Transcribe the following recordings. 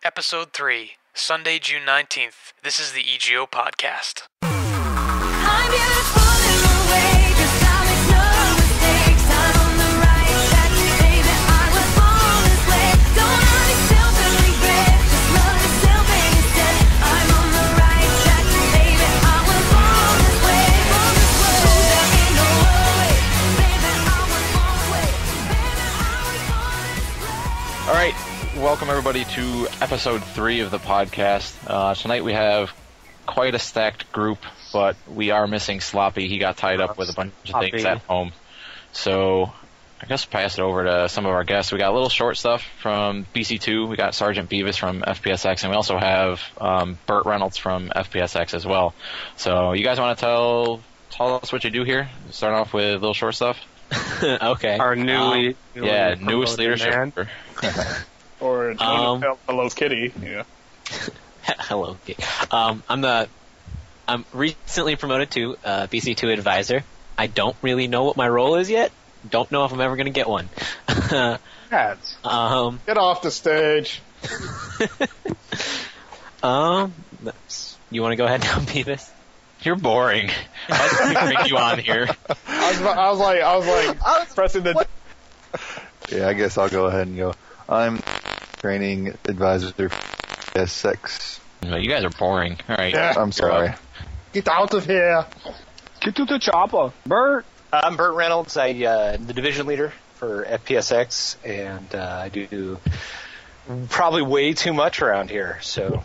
Episode 3, Sunday, June 19th. This is the EGO podcast. I'm beautiful in my way, 'cause I make no mistakes. I'm on the right track, baby. I was born this way. Don't hurt yourself and regret. Just love yourself instead. I'm on the right track, baby. I was born this way. Oh, there ain't no way, baby. I was born this way. Baby, I was born this way. All right, welcome everybody to episode 3 of the podcast. Tonight we have quite a stacked group, but we are missing Sloppy. He got tied up with a bunch of things at home. So I guess pass it over to some of our guests. We got Lilshortstuf from BC2. We got SgtBeavis from FPSX, and we also have Burt Reynolds from FPSX as well. So you guys want to tell us what you do here? Starting off with Lilshortstuf. Okay. Our newest leadership. Or Hello Kitty. Yeah. Hello. I'm recently promoted to BC2 advisor. I don't really know what my role is yet. Don't know if I'm ever going to get one. Cats. Get off the stage. You want to go ahead now, Beavis? You're boring. I was going to bring you on here. I was pressing the. Yeah, I guess I'll go ahead and go. I'm training advisor for SX. You guys are boring. All right. Yeah. I'm sorry. Get out of here. Get to the chopper. Burt. I'm Burt Reynolds. I'm the division leader for FPSX, and I do probably way too much around here. So,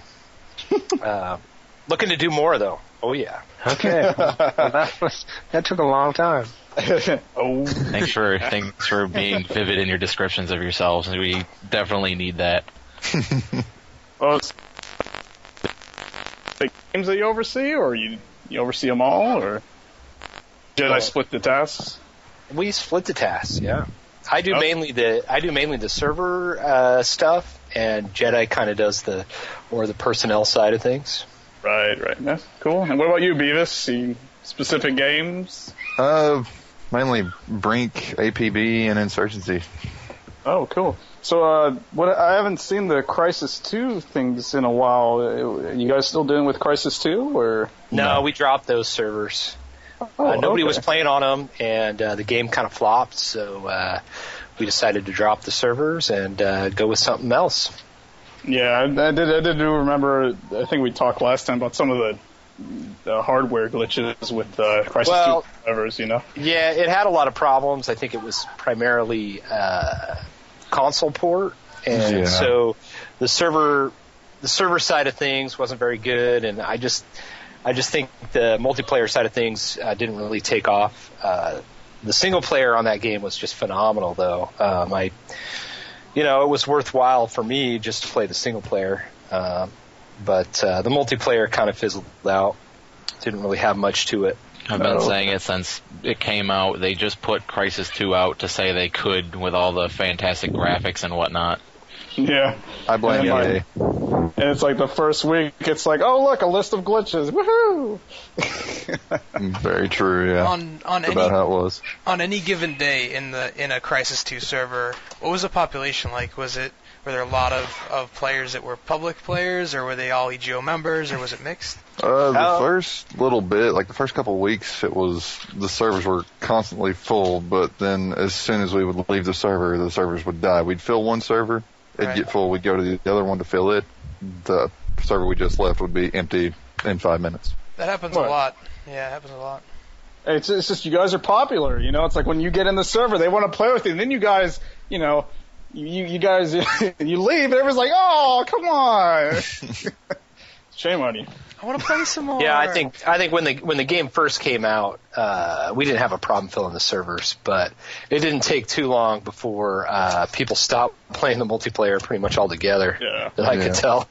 looking to do more, though. Oh, yeah. Okay. That took a long time. Oh. Thanks for being vivid in your descriptions of yourselves. We definitely need that. Well, the games that you oversee, or you oversee them all, or did I split the tasks? We split the tasks. Yeah. I do mainly the server stuff, and Jedi kind of does the personnel side of things. Right. Yeah, cool. And what about you, Beavis? Specific games? Mainly Brink, APB, and Insurgency. Oh, cool. So, I haven't seen the Crisis 2 things in a while. You guys still doing with Crisis 2, or? No, we dropped those servers. Nobody was playing on them, and the game kind of flopped, so we decided to drop the servers and go with something else. Yeah, I did remember, I think we talked last time about some of the hardware glitches with Crisis 2 servers, you know? Yeah, it had a lot of problems. I think it was primarily console port, and so the server side of things wasn't very good, and I just think the multiplayer side of things didn't really take off. The single player on that game was just phenomenal, though. It was worthwhile for me just to play the single player. But the multiplayer kind of fizzled out. Didn't really have much to it. I've been saying it since it came out. They just put Crisis 2 out to say they could with all the fantastic graphics and whatnot. Yeah. I blame EA. And it's like the first week, it's like, oh, look, a list of glitches. Woohoo! Very true, yeah. About how it was. On any given day in a Crisis 2 server, what was the population like? Were there a lot of players that were public players, or were they all EGO members, or was it mixed? The first little bit, like the first couple of weeks, the servers were constantly full, but then as soon as we would leave the servers would die. We'd fill one server, it'd get full, we'd go to the other one to fill it. The server we just left would be empty in 5 minutes. That happens a lot. Yeah, it happens a lot. It's just you guys are popular, you know? It's like when you get in the server, they want to play with you, and then you guys, you know, you guys, you leave, and everyone's like, oh, come on. Shame on you. I want to play some more. Yeah, I think when the game first came out, we didn't have a problem filling the servers, but it didn't take too long before people stopped playing the multiplayer pretty much altogether. Yeah. That I could tell.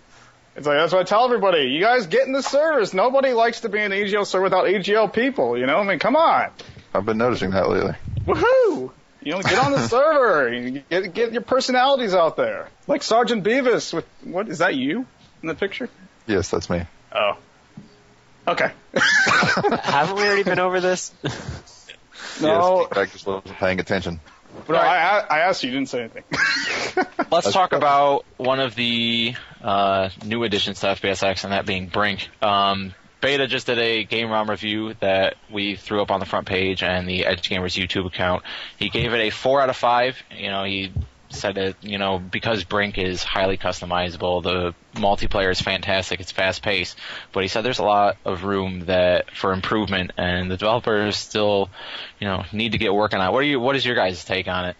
It's like, that's what I tell everybody. You guys get in the servers. Nobody likes to be in an EGO server without EGO people, you know? I mean, come on. I've been noticing that lately. Woohoo! You know, get on the server. Get your personalities out there. Like SgtBeavis what, is that you in the picture? Yes, that's me. Oh. Okay. Haven't we already been over this? No. Yes, I just wasn't paying attention. No, I asked you didn't say anything. Let's talk about one of the new additions to FPSX, and that being Brink. Beta just did a game ROM review that we threw up on the front page and the EdgeGamers YouTube account. He gave it a 4 out of 5. He said that, because Brink is highly customizable, the multiplayer is fantastic, it's fast-paced, but he said there's a lot of room for improvement, and the developers still, need to get working on it. What is your guys' take on it?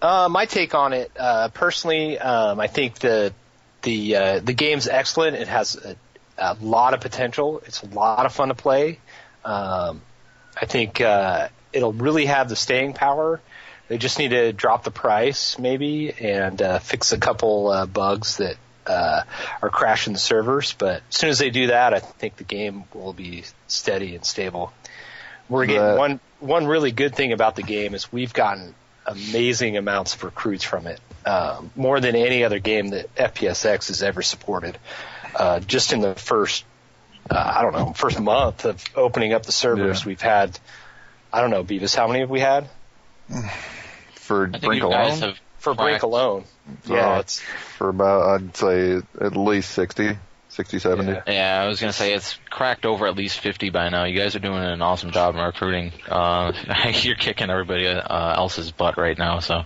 My take on it, personally, I think the game's excellent. It has a lot of potential. It's a lot of fun to play. I think it'll really have the staying power. They just need to drop the price, maybe, and fix a couple bugs that are crashing the servers. But as soon as they do that, I think the game will be steady and stable. We're getting one really good thing about the game is we've gotten amazing amounts of recruits from it, more than any other game that FPSX has ever supported. Just in the first month of opening up the servers, we've had, I don't know, Beavis, how many have we had? For Brink alone? For Brink alone. Yeah, it's for about, I'd say, at least 60, 70. Yeah, I was going to say it's cracked over at least 50 by now. You guys are doing an awesome job in recruiting. You're kicking everybody else's butt right now, so.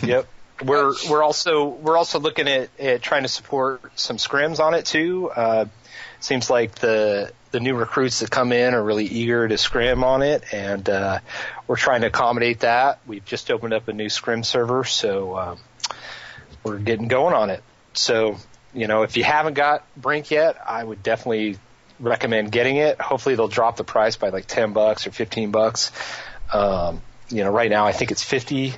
Yep. We're also looking at trying to support some scrims on it too. Seems like the new recruits that come in are really eager to scrim on it, and we're trying to accommodate that. We've just opened up a new scrim server, so we're getting going on it. So, if you haven't got Brink yet, I would definitely recommend getting it. Hopefully they'll drop the price by like $10 or $15. Right now I think it's 50.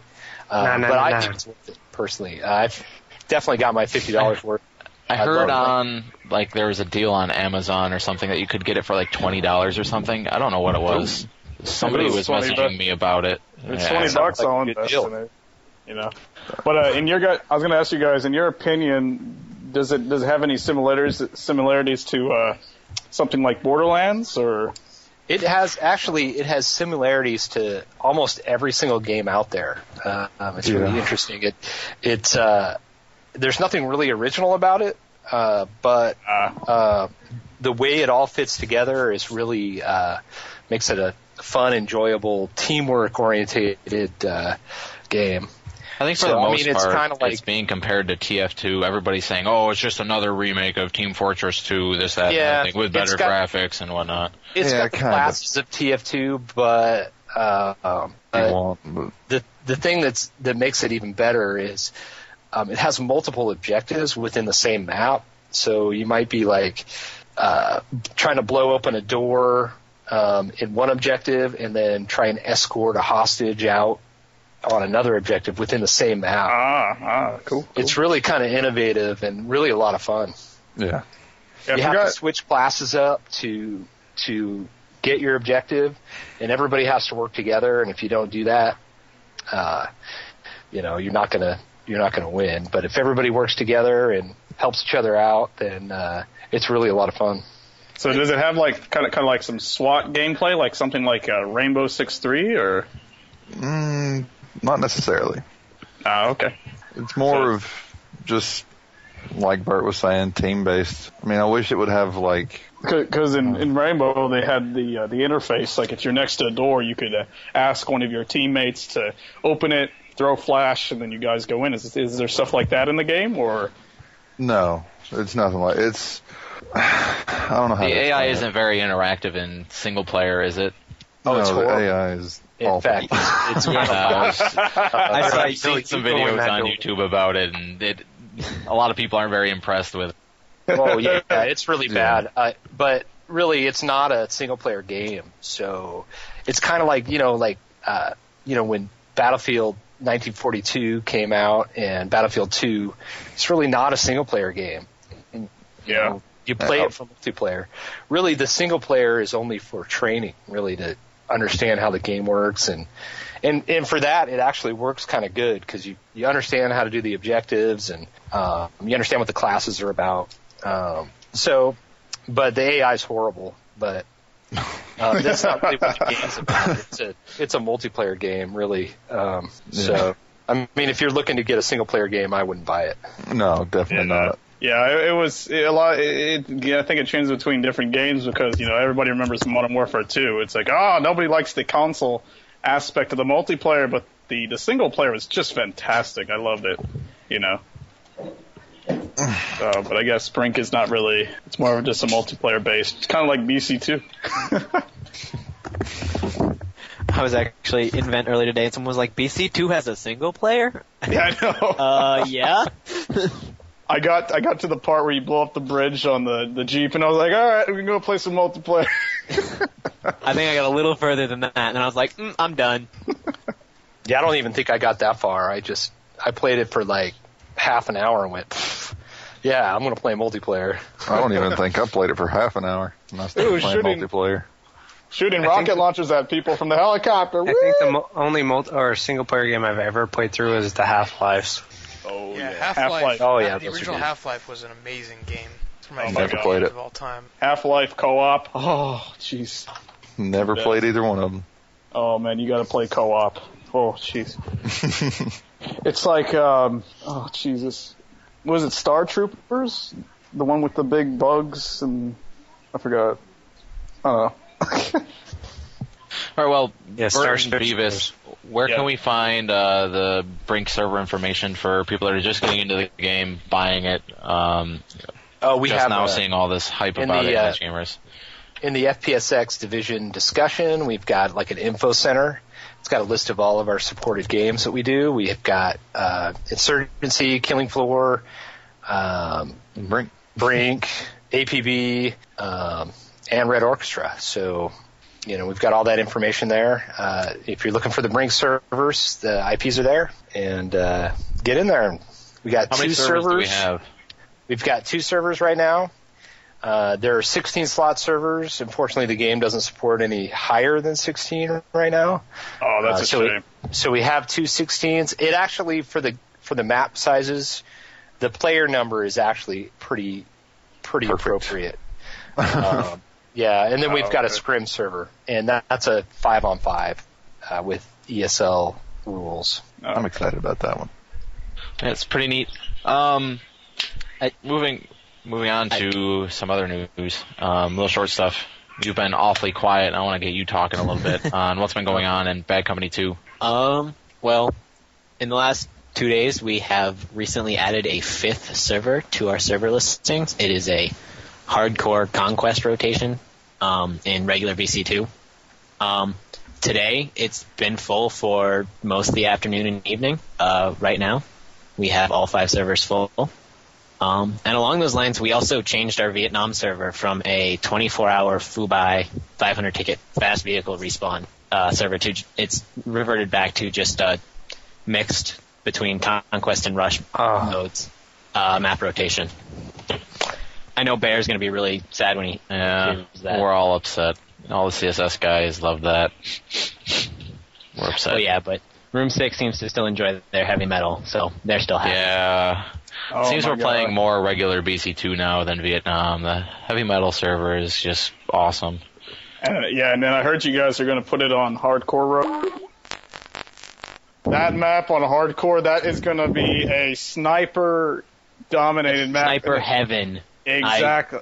I think it's worth it, personally. I've definitely got my $50 worth. I heard there was a deal on Amazon or something that you could get it for like $20 or something. I don't know what it was. Somebody was messaging me about it. It's $20. I'll invest in it. But I was going to ask you guys, in your opinion, does it have any similarities to something like Borderlands, or? It has similarities to almost every single game out there. It's really interesting. There's nothing really original about it, but the way it all fits together is really makes it a fun, enjoyable, teamwork-oriented game. I think for the most part, it's kind of like it's being compared to TF2. Everybody's saying, "Oh, it's just another remake of Team Fortress 2, this, that, and that thing, with better graphics and whatnot." It's got the classes of TF2, but the thing that makes it even better is it has multiple objectives within the same map. So you might be like trying to blow open a door in one objective, and then try and escort a hostage out on another objective within the same map. Cool. It's really kind of innovative and really a lot of fun. Yeah. You have to switch classes up to get your objective, and everybody has to work together. And if you don't do that, you're not gonna win. But if everybody works together and helps each other out, then it's really a lot of fun. So does it have like kind of like some SWAT gameplay, like something like Rainbow Six 3, or? Not necessarily. Okay. It's more of just, like Burt was saying, team-based. I mean, I wish it would have, like... Because in Rainbow, they had the interface, like if you're next to a door, you could ask one of your teammates to open it, throw a flash, and then you guys go in. Is there stuff like that in the game, or...? No, it's nothing like... It's... I don't know how the AI isn't very interactive in single-player, is it? Oh, it's horrible. The AI is... In fact, it's kind of I've seen some videos on YouTube about it, and a lot of people aren't very impressed with it. Oh, yeah, it's really bad. But really, it's not a single-player game. So it's kind of like, when Battlefield 1942 came out and Battlefield 2, it's really not a single-player game. You play it for multiplayer. Really, the single-player is only for training, really, to understand how the game works, and for that it actually works kind of good because you understand how to do the objectives, and you understand what the classes are about. But the AI is horrible, but that's not really what the game's about. It's a multiplayer game, really. So I mean, if you're looking to get a single-player game, I wouldn't buy it. No, definitely not. Yeah, it was a lot. I think it changes between different games because everybody remembers Modern Warfare 2. It's like, nobody likes the console aspect of the multiplayer, but the single player was just fantastic. I loved it. But I guess Brink is not really. It's more of just a multiplayer base. It's kind of like BC2. I was actually in Vent earlier today, and someone was like, BC2 has a single player? Yeah, I know. Yeah? I got to the part where you blow up the bridge on the Jeep, and I was like, all right, we can go play some multiplayer. I think I got a little further than that, and I was like, I'm done. Yeah, I don't even think I got that far. I played it for like half an hour and went, yeah, I'm going to play multiplayer. I don't even think I played it for half an hour. And I still playing multiplayer. Shooting rocket launchers at people from the helicopter. I think the only single player game I've ever played through is the Half-Lives. Oh, yeah. Half-Life. Oh, yeah. The original Half-Life was an amazing game. It's one of my never favorite played games it. of all time. Half-Life co-op. Oh, jeez. Never played either one of them. Oh, man, you got to play co-op. Oh, jeez. It's like, oh, Jesus. Was it Star Troopers? The one with the big bugs and I forgot. I don't know. All right, well, Yeah, Burt and Beavis, where can we find the Brink server information for people that are just getting into the game, buying it? We just have now seeing all this hype in about the, it, EdgeGamers. In the FPSX division discussion, we've got like an info center. It's got a list of all of our supported games that we do. We have got Insurgency, Killing Floor, Brink, APB, and Red Orchestra. So, we've got all that information there. If you're looking for the Brink servers, the IPs are there, and get in there. We got How many servers do we have? We've got 2 servers right now. There are 16 slot servers. Unfortunately, the game doesn't support any higher than 16 right now. Oh, that's a shame. So we have 2 16s. It actually, for the map sizes, the player number is actually pretty appropriate. Yeah, and then we've got a scrim server, and that's a 5-on-5 with ESL rules. I'm excited about that one. Yeah, it's pretty neat. Moving on to some other news. Lilshortstuf, you've been awfully quiet, and I want to get you talking a little bit on what's been going on in Bad Company 2. Well, in the last 2 days, we have recently added a 5th server to our server listings. It is a hardcore conquest rotation in regular BC2. Today, it's been full for most of the afternoon and evening. Right now, we have all 5 servers full. And along those lines, we also changed our Vietnam server from a 24-hour Fubai 500-ticket fast vehicle respawn server to it's reverted back to just mixed between conquest and rush modes map rotation. I know Bear's going to be really sad when he hears that. We're all upset. All the CSS guys love that. We're upset. Oh yeah, but Room 6 seems to still enjoy their heavy metal, so they're still happy. Yeah. Oh, Seems my we're God. playing more regular BC2 now than Vietnam. The heavy metal server is just awesome. And then I heard you guys are going to put it on hardcore road. That map on hardcore, that is going to be a sniper-dominated map. Sniper heaven. Exactly.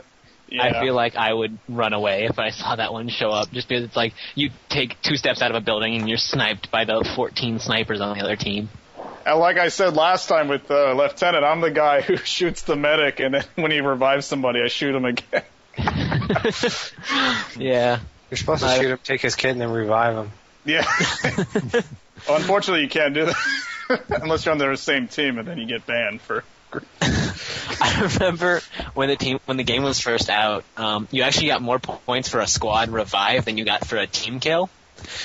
I feel like I would run away if I saw that one show up, just because it's like you take 2 steps out of a building and you're sniped by the 14 snipers on the other team. And like I said last time with Lieutenant, I'm the guy who shoots the medic, and then when he revives somebody, I shoot him again. Yeah. You're supposed to shoot him, take his kid, and then revive him. Yeah. Well, unfortunately, you can't do that unless you're on the same team, and then you get banned for. I remember when the game was first out, you actually got more points for a squad revive than you got for a team kill.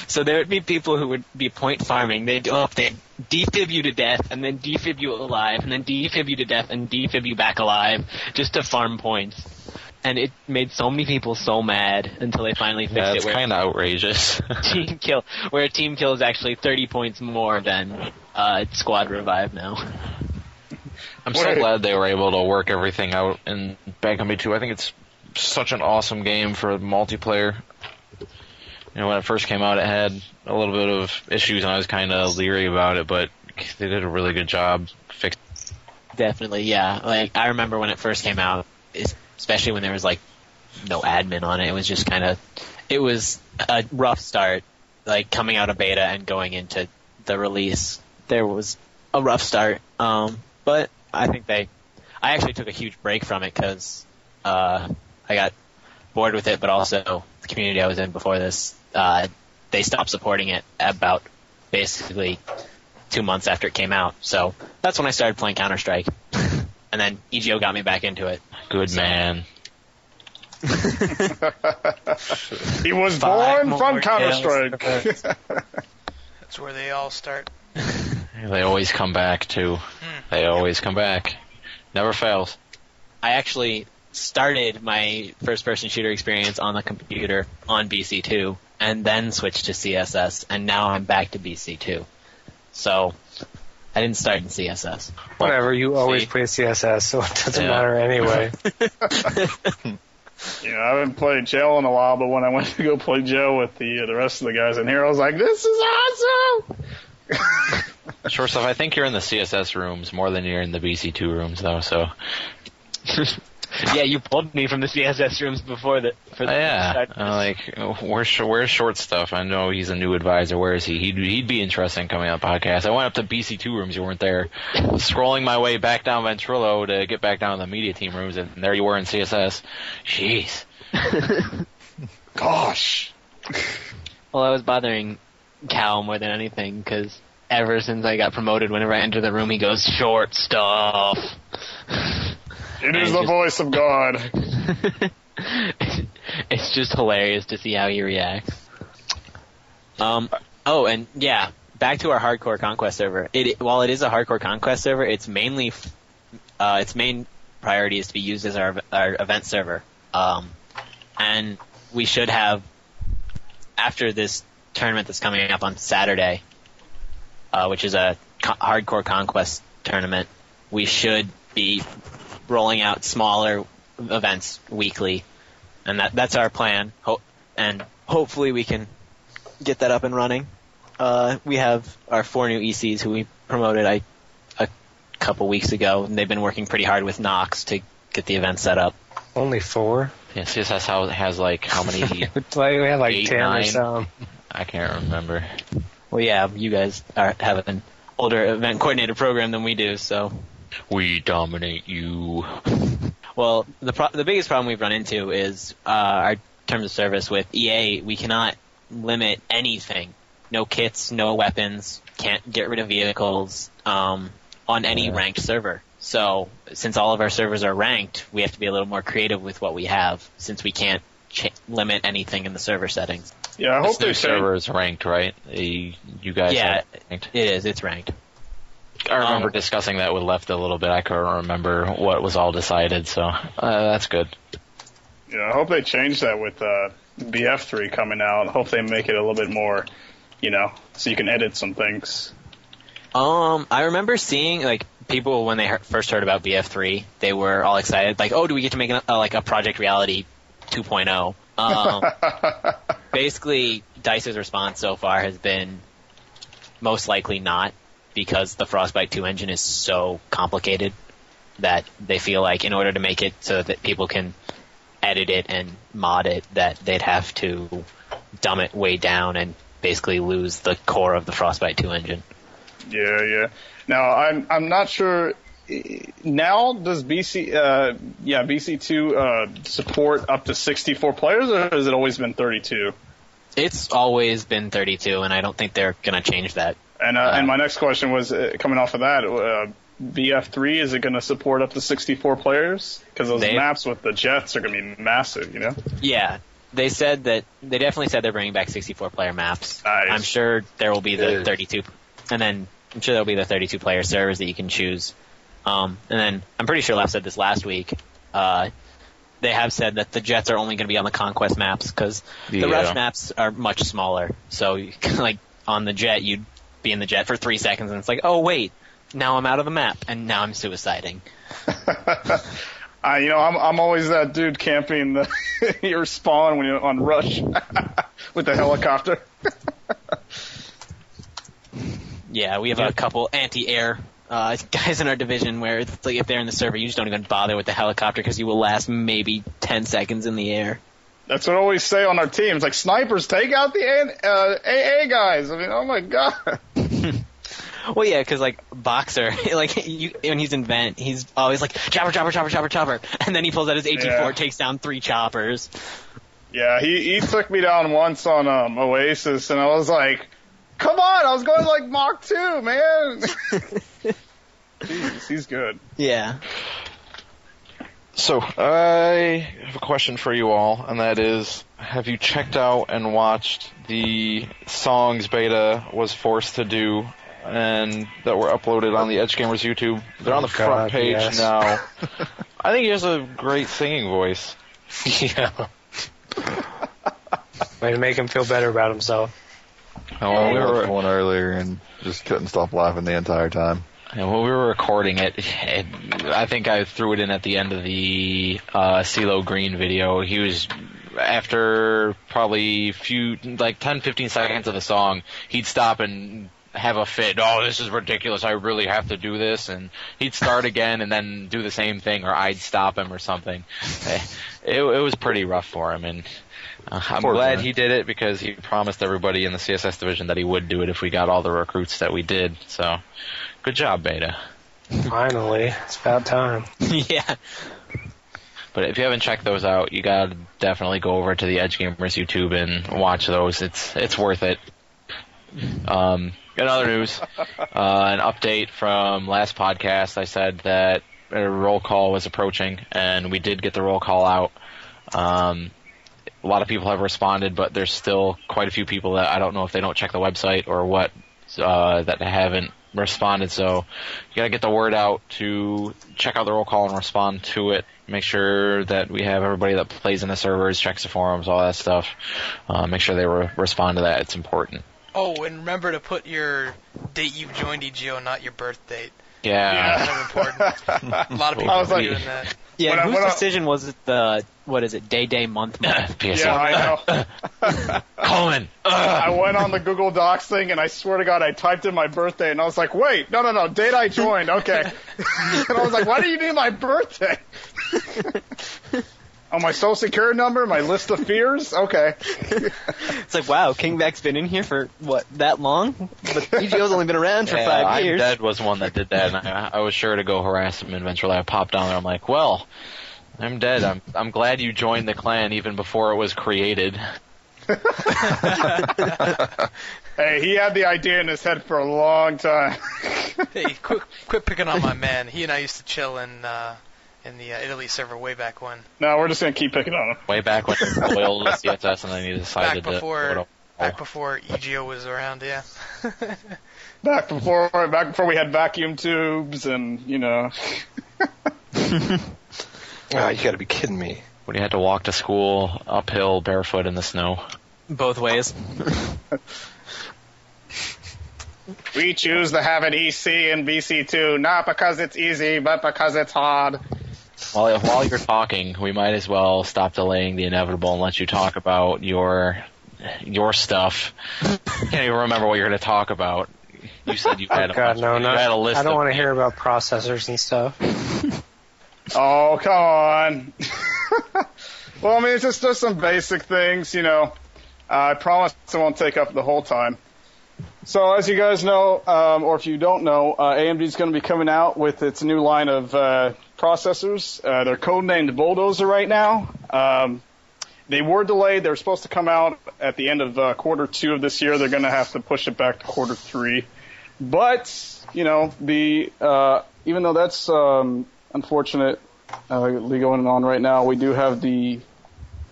So there would be people who would be point farming. They'd defib you to death, and then defib you alive, and then defib you to death, and defib you back alive, just to farm points. And it made so many people so mad until they finally fixed it. It's kind of outrageous. Where a team kill is actually 30 points more than squad revive now. I'm so glad they were able to work everything out in Bad Company 2. I think it's such an awesome game for multiplayer. When it first came out, it had a little bit of issues, and I was kind of leery about it, but they did a really good job fixing. Definitely, yeah. Like, I remember when it first came out, especially when there was, like, no admin on it. It was just it was a rough start, like, coming out of beta and going into the release. There was a rough start, but I think I actually took a huge break from it because I got bored with it, but also the community I was in before this, they stopped supporting it about basically 2 months after it came out. So that's when I started playing Counter-Strike. And then EGO got me back into it. Good man. He was born from Counter-Strike. That's where they all start. They always come back, too. They always come back. Never fails. I actually started my first-person shooter experience on the computer on BC2, and then switched to CSS, and now I'm back to BC2. So, I didn't start in CSS. Whatever, you always play CSS, so it doesn't matter anyway. I haven't played Joe in a while, but when I went to go play Joe with the rest of the guys in here, I was like, this is awesome! Shortstuf, I think you're in the CSS rooms more than you're in the BC2 rooms, though, so... Yeah, you pulled me from the CSS rooms before where's Shortstuf? I know he's a new advisor. Where is he? He'd be interested in coming on the podcast. I went up to BC2 rooms. You weren't there. I was scrolling my way back down Ventrilo to get back down to the media team rooms, and there you were in CSS. Jeez. Gosh. Well, I was bothering Cal more than anything, because ever since I got promoted, whenever I enter the room, he goes, Shortstuf. It is the voice of God. It's just hilarious to see how he reacts. And yeah, back to our hardcore conquest server. While it is a hardcore conquest server, it's mainly its main priority is to be used as our event server. And we should have, after this tournament that's coming up on Saturday, which is a hardcore conquest tournament, we should be rolling out smaller events weekly, and that's our plan. And hopefully we can get that up and running. We have our 4 new ECs who we promoted a couple weeks ago, and they've been working pretty hard with Nox to get the event set up. Only 4? Yeah, CSS has like how many? We have like 8, 10 9? or so. I can't remember. Well, yeah, you guys have an older event coordinator program than we do, so... We dominate you. Well, the biggest problem we've run into is our terms of service with EA. We cannot limit anything. No kits, no weapons, can't get rid of vehicles on any ranked server. So, since all of our servers are ranked, we have to be a little more creative with what we have, since we can't limit anything in the server settings. Yeah, I hope their server is ranked, right? You guys are ranked? It is. It's ranked. I remember discussing that with Left a little bit. I couldn't remember what was all decided, so that's good. Yeah, I hope they change that with BF3 coming out. I hope they make it a little bit more, so you can edit some things. I remember seeing, like, people when they first heard about BF3, they were all excited, like, oh, do we get to make a Project Reality 2.0? Basically, DICE's response so far has been most likely not, because the Frostbite 2 engine is so complicated that they feel like in order to make it so that people can edit it and mod it, that they'd have to dumb it way down and basically lose the core of the Frostbite 2 engine. Yeah. Now, I'm not sure. Now, does BC2 support up to 64 players, or has it always been 32? It's always been 32, and I don't think they're going to change that. And my next question was, coming off of that, BF3, is it going to support up to 64 players? Because those maps with the jets are going to be massive, Yeah. They definitely said they're bringing back 64-player maps. Nice. I'm sure there will be the 32, and then I'm sure there'll be the 32-player servers that you can choose. And then I'm pretty sure Left said this last week. They have said that the jets are only going to be on the Conquest maps, because the Rush maps are much smaller. So, like, on the jet, you'd be in the jet for 3 seconds, and it's like, oh, wait, now I'm out of the map, and now I'm suiciding. I'm always that dude camping your spawn when you're on Rush with the helicopter. Yeah, we have a couple anti-air guys in our division where it's like if they're in the server, you just don't even bother with the helicopter because you will last maybe 10 seconds in the air. That's what I always say on our teams. Like, snipers, take out the AA guys. I mean, oh my god. Well, yeah, because, like, Boxer, like, when he's in vent, he's always like, chopper. And then he pulls out his AT-4, takes down 3 choppers. Yeah, he took me down once on Oasis, and I was like, come on, I was going like Mach 2, man. Jesus, he's good. Yeah. So, I have a question for you all, and that is, have you checked out and watched the songs Beta was forced to do and that were uploaded on the EdgeGamers YouTube? They're on the front page now. I think he has a great singing voice. Yeah. Way to make him feel better about himself. Oh, we were one earlier and just couldn't stop laughing the entire time. And when we were recording it, I think I threw it in at the end of the CeeLo Green video. He was, after probably 10, 15 seconds of the song, he'd stop and have a fit. Oh, this is ridiculous. I really have to do this. And he'd start again and then do the same thing, or I'd stop him or something. It was pretty rough for him. And I'm glad he did it because he promised everybody in the CSS division that he would do it if we got all the recruits that we did. So, good job, Beta. Finally. It's about time. Yeah. But if you haven't checked those out, you gotta definitely go over to the EdgeGamers YouTube and watch those. It's worth it. In other news, an update from last podcast, I said that a roll call was approaching, and we did get the roll call out. A lot of people have responded, but there's still quite a few people that I don't know if they don't check the website or what, that haven't responded. So you gotta get the word out to check out the roll call and respond to it. Make sure that we have everybody that plays in the servers, checks the forums, all that stuff. Make sure they respond to that. It's important. Oh, and remember to put your date you joined EGO, not your birth date. Yeah. Kind of important. A lot of people are doing that. Yeah, whose decision was it day, month? PSA. Yeah, I know. Coleman. I went on the Google Docs thing, and I swear to God, I typed in my birthday, and I was like, wait, no, date I joined, okay. And I was like, why do you need my birthday? Oh, my social security number, my list of fears? Okay. It's like, wow, Kingback's been in here for, that long? But EGO's only been around for 5 years. I'm Dead was one that did that, and I was sure to go harass him eventually. I popped down there, I'm like, well, I'm dead. I'm glad you joined the clan even before it was created. Hey, he had the idea in his head for a long time. Hey, quit picking on my man. He and I used to chill in the Italy server way back when. No, we're just going to keep picking on him. Way back when he was loyal to CSS and then he decided Back before EGO was around, yeah. Back before we had vacuum tubes and, you know. Oh, you gotta be kidding me. When he had to walk to school uphill barefoot in the snow. Both ways. We choose to have an EC in BC2, not because it's easy, but because it's hard. While you're talking, we might as well stop delaying the inevitable and let you talk about your stuff. I can't even remember what you're going to talk about. You said you had had a list. I don't want to of hear about processors and stuff. Oh, come on. Well, I mean, it's just some basic things, you know. I promise it won't take up the whole time. So, as you guys know, or if you don't know, AMD is going to be coming out with its new line of processors. They're codenamed Bulldozer right now. They were delayed. They were supposed to come out at the end of Q2 of this year. They're going to have to push it back to Q3. But, you know, even though that's unfortunately going on right now, we do have the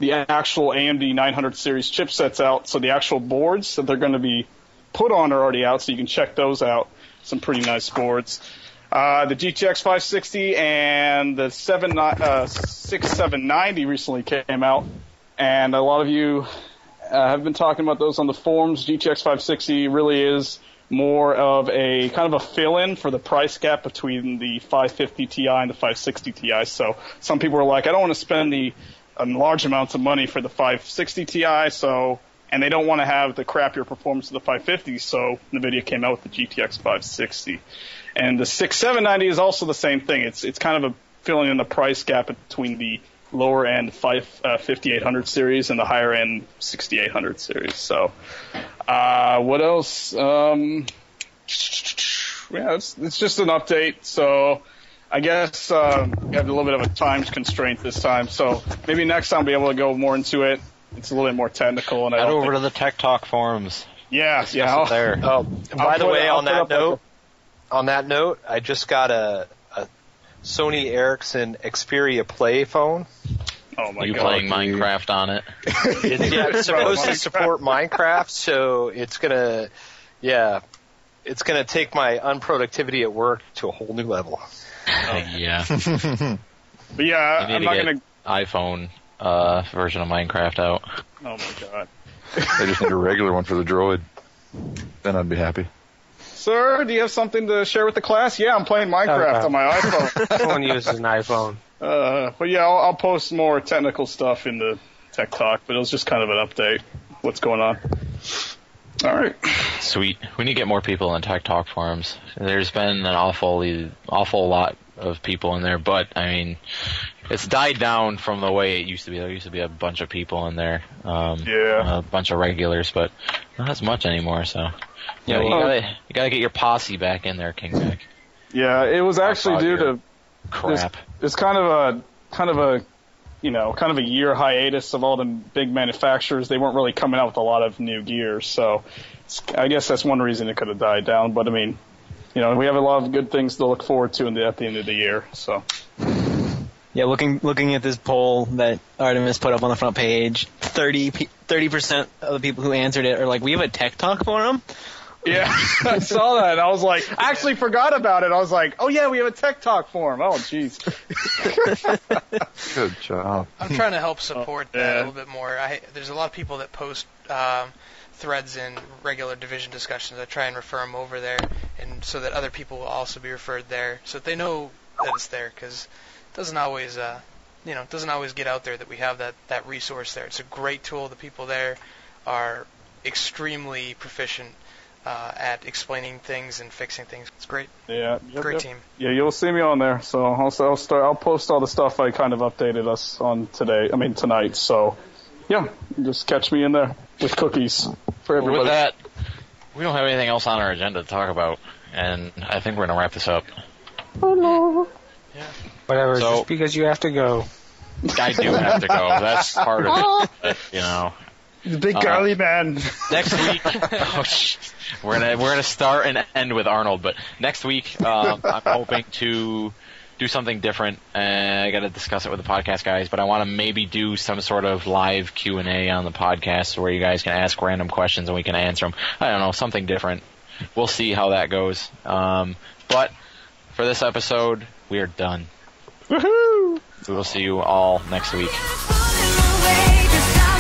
actual AMD 900 series chipsets out. So the actual boards that they're going to be put on are already out, so you can check those out. Some pretty nice boards. The GTX 560 and the 6790 recently came out, and a lot of you have been talking about those on the forums. GTX 560 really is more of a kind of a fill-in for the price gap between the 550 Ti and the 560 Ti. So some people are like, I don't want to spend the large amounts of money for the 560 Ti, so and they don't want to have the crappier performance of the 550, so NVIDIA came out with the GTX 560. And the 6790 is also the same thing. It's kind of filling in the price gap between the lower end 5800 series and the higher end 6800 series. So, what else? Yeah, it's just an update. So, I guess we have a little bit of a time constraint this time. So maybe next time we'll be able to go more into it. It's a little bit more technical. And head over to the Tech Talk forums. Yeah. There. By the way, on that note, I just got a Sony Ericsson Xperia Play phone. Oh my you God! Playing Minecraft on it? It's supposed to support Minecraft, so it's gonna take my unproductivity at work to a whole new level. Yeah. But yeah, I'm not gonna iPhone version of Minecraft out. Oh my God! They just need a regular one for the Droid. Then I'd be happy. Sir, do you have something to share with the class? Yeah, I'm playing Minecraft on my iPhone. Everyone uses an iPhone. But yeah, I'll post more technical stuff in the Tech Talk, but it was just kind of an update. What's going on? All right. Sweet. We need to get more people in Tech Talk forums. There's been an awful lot of people in there, but I mean, it's died down from the way it used to be. There used to be a bunch of people in there, a bunch of regulars, but not as much anymore. So, yeah, you gotta get your posse back in there, King Mac. Yeah, it was actually due to crap. It's kind of a year hiatus of all the big manufacturers. They weren't really coming out with a lot of new gear, so I guess that's one reason it could have died down. But I mean, we have a lot of good things to look forward to at the end of the year. So. Yeah, looking at this poll that Artemis put up on the front page, 30% of the people who answered it are like, we have a Tech Talk forum? Yeah, I saw that. I was like, I actually forgot about it. I was like, oh yeah, we have a Tech Talk forum. Oh, jeez. Good job. I'm trying to help support that a little bit more. There's a lot of people that post threads in regular division discussions. I try and refer them over there, and so that other people will also be referred there, so that they know that it's there, because it doesn't always get out there that we have that resource there. It's a great tool. The people there are extremely proficient at explaining things and fixing things. It's great. Yeah, great team. Yeah, you'll see me on there. So I'll post all the stuff I kind of updated us on tonight. So yeah, just catch me in there with cookies for everybody. With that, we don't have anything else on our agenda to talk about, and I think we're gonna wrap this up. Hello. Yeah. Whatever. So, just because you have to go. I do have to go. That's part of it. The big girly man. Next week, we're gonna start and end with Arnold. But next week, I'm hoping to do something different. I got to discuss it with the podcast guys. But I want to maybe do some sort of live Q&A on the podcast where you guys can ask random questions and we can answer them. I don't know, something different. We'll see how that goes. But for this episode, we are done. Woohoo! We will see you all next week. Falling away, 'cause I